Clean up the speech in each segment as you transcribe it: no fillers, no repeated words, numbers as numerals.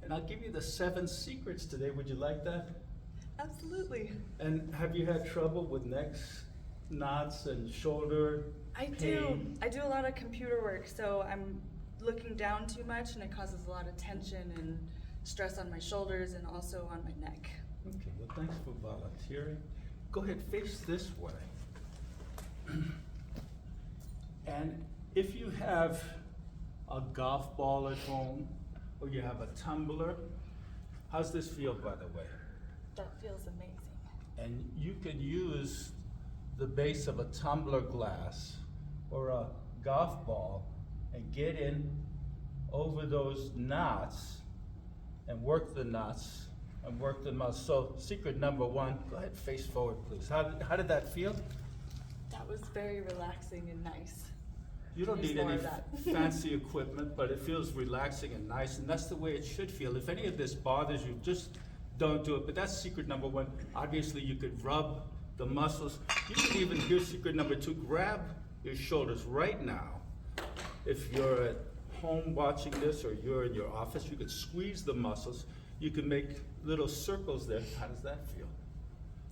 And I'll give you the 7 secrets today. Would you like that? Absolutely. And have you had trouble with necks, knots, and shoulder I pain? do. I do a lot of computer work, so I'm looking down too much, and it causes a lot of tension and stress on my shoulders and also on my neck. Okay, well, thanks for volunteering. Go ahead, face this way. And if you have a golf ball at home, or you have a tumbler, how's this feel, by the way? That feels amazing. And you could use the base of a tumbler glass or a golf ball and get in over those knots and work the knots and work the muscles. So secret number 1, go ahead, face forward, please. How did that feel? That was very relaxing and nice. You don't Use need more any of that. fancy equipment, but it feels relaxing and nice, and that's the way it should feel. If any of this bothers you, just don't do it. But that's secret number 1. Obviously, you could rub the muscles. You can even, here's secret number 2, grab your shoulders right now. If you're at home watching this or you're in your office, you could squeeze the muscles. You can make little circles there. How does that feel?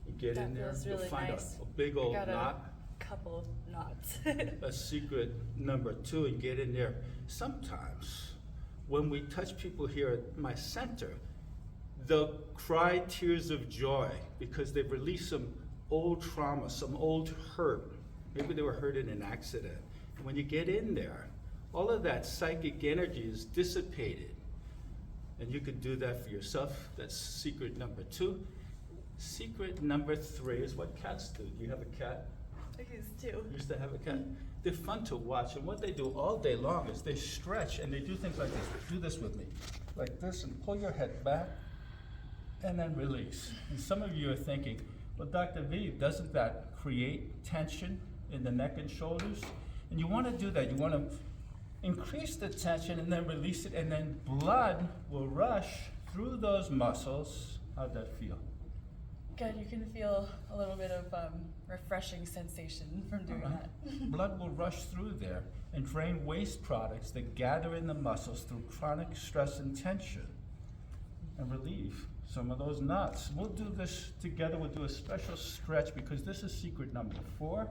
You get That in there, feels you'll really find nice. a big old Got knot. a couple of knots. A secret number 2, and get in there. Sometimes when we touch people here at my center, they'll cry tears of joy because they've released some old trauma, some old hurt. Maybe they were hurt in an accident. And when you get in there, all of that psychic energy is dissipated. And you can do that for yourself. That's secret number 2. Secret number 3 is what cats do. Do you have a cat? I used to. You used to have a cat. They're fun to watch, and what they do all day long is they stretch and they do things like this. Do this with me, like this, and pull your head back, and then release. And some of you are thinking, well, Dr. V, doesn't that create tension in the neck and shoulders? And you want to do that. You want to increase the tension and then release it, and then blood will rush through those muscles. How'd that feel? Good. You can feel a little bit of refreshing sensation from doing that. Blood will rush through there and drain waste products that gather in the muscles through chronic stress and tension, and relieve some of those knots. We'll do this together. We'll do a special stretch because this is secret number 4.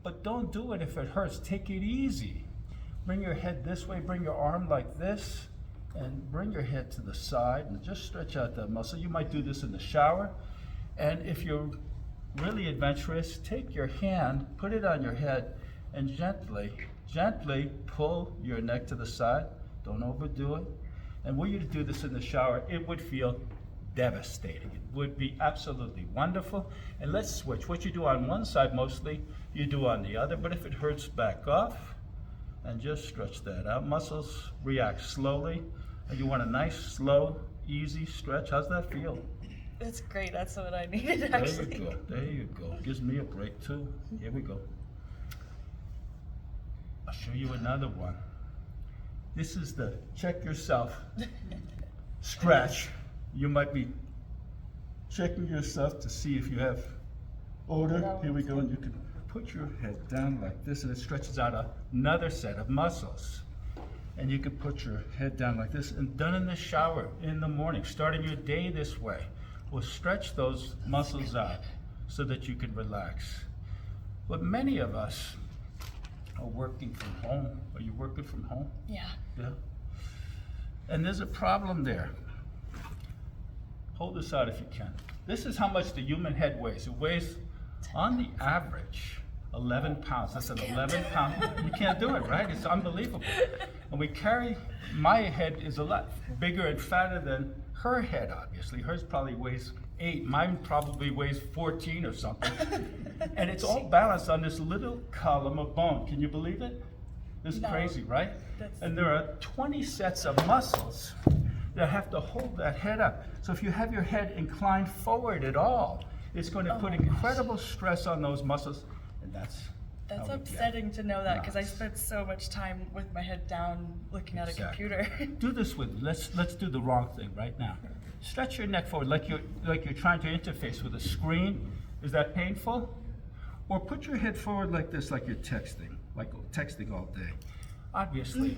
But don't do it if it hurts. Take it easy. Bring your head this way, bring your arm like this, and bring your head to the side and just stretch out that muscle. You might do this in the shower. And if you're really adventurous, take your hand, put it on your head, and gently pull your neck to the side. Don't overdo it. And were you to do this in the shower, it would feel devastating. It would be absolutely wonderful. And let's switch. What you do on one side mostly, you do on the other. But if it hurts, back off and just stretch that out. Muscles react slowly. And you want a nice, slow, easy stretch. How's that feel? That's great. That's what I needed, actually. There you go. There you go. Gives me a break, too. Here we go. I'll show you another one. This is the check yourself stretch. You might be checking yourself to see if you have odor. Here we go. And you can put your head down like this, and it stretches out another set of muscles. And you can put your head down like this, and done in the shower in the morning, starting your day this way, will stretch those muscles out so that you can relax. But many of us are working from home. Are you working from home? Yeah. Yeah. And there's a problem there. Hold this out if you can. This is how much the human head weighs. It weighs, on the average, 11 pounds. That's an 11 pound. You can't do it, right? It's unbelievable. And we carry, my head is a lot bigger and fatter than her head, obviously. Hers probably weighs 8. Mine probably weighs 14 or something. And it's all balanced on this little column of bone. Can you believe it? It's crazy, right? And there are 20 sets of muscles that have to hold that head up. So if you have your head inclined forward at all, it's going to put incredible stress on those muscles. And that's upsetting to know that, because I spent so much time with my head down looking at a computer. Do this with, let's do the wrong thing right now. Stretch your neck forward like you're trying to interface with a screen. Is that painful? Or put your head forward like this, like you're texting all day. Obviously,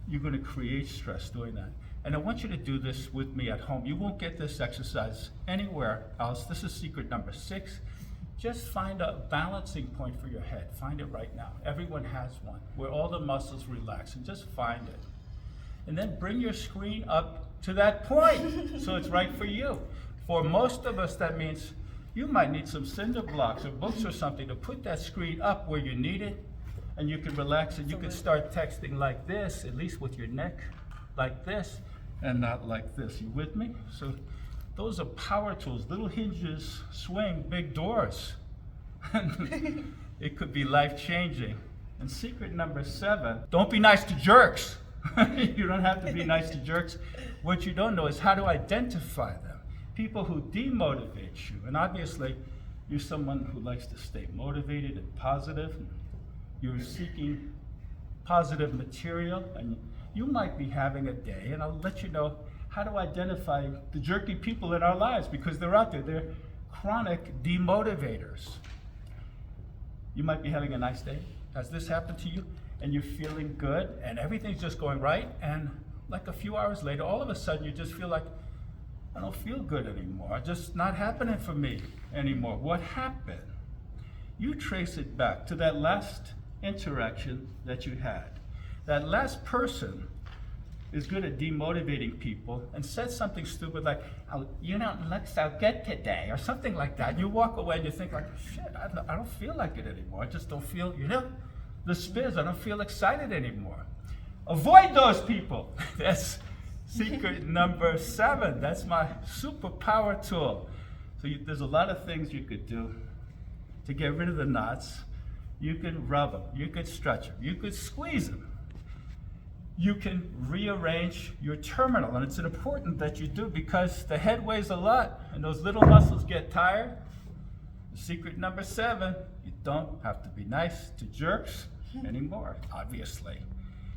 you're going to create stress doing that. And I want you to do this with me at home. You won't get this exercise anywhere else. This is secret number 6. Just find a balancing point for your head. Find it right now. Everyone has one, where all the muscles relax, and just find it. And then bring your screen up to that point so it's right for you. For most of us, that means you might need some cinder blocks or books or something to put that screen up where you need it, and you can relax, and you can start texting like this, at least with your neck like this, and not like this. You with me? So those are power tools. Little hinges swing big doors. It could be life-changing. And secret number 7, don't be nice to jerks. You don't have to be nice to jerks. What you don't know is how to identify them. People who demotivate you. And obviously, you're someone who likes to stay motivated and positive. You're seeking positive material, and you might be having a day, and I'll let you know how to identify the jerky people in our lives, because they're out there. They're chronic demotivators. You might be having a nice day. Has this happened to you? And you're feeling good, and everything's just going right, and like a few hours later, all of a sudden you just feel like, I don't feel good anymore. It's just not happening for me anymore. What happened? You trace it back to that last interaction that you had. That last person is good at demotivating people and says something stupid like, oh, you don't look so good today, or something like that. And you walk away and you think like, shit, I don't feel like it anymore. I just don't feel, the spiz. I don't feel excited anymore. Avoid those people. That's secret number 7. That's my superpower tool. So there's a lot of things you could do to get rid of the knots. You can rub them. You could stretch them. You could squeeze them. You can rearrange your terminal. And it's important that you do, because the head weighs a lot and those little muscles get tired. Secret number 7, you don't have to be nice to jerks anymore, obviously.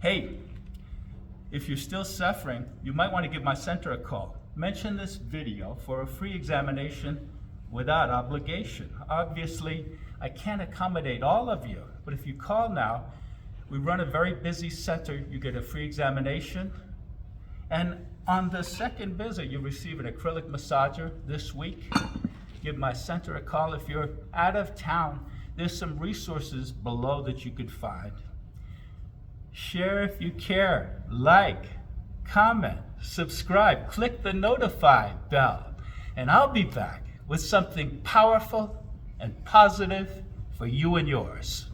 Hey, if you're still suffering, you might want to give my center a call. Mention this video for a free examination without obligation. Obviously, I can't accommodate all of you, but if you call now, we run a very busy center. You get a free examination, and on the second visit, you receive an acrylic massager this week. Give my center a call. If you're out of town, there's some resources below that you could find. Share if you care, like, comment, subscribe, click the notify bell, and I'll be back with something powerful and positive for you and yours.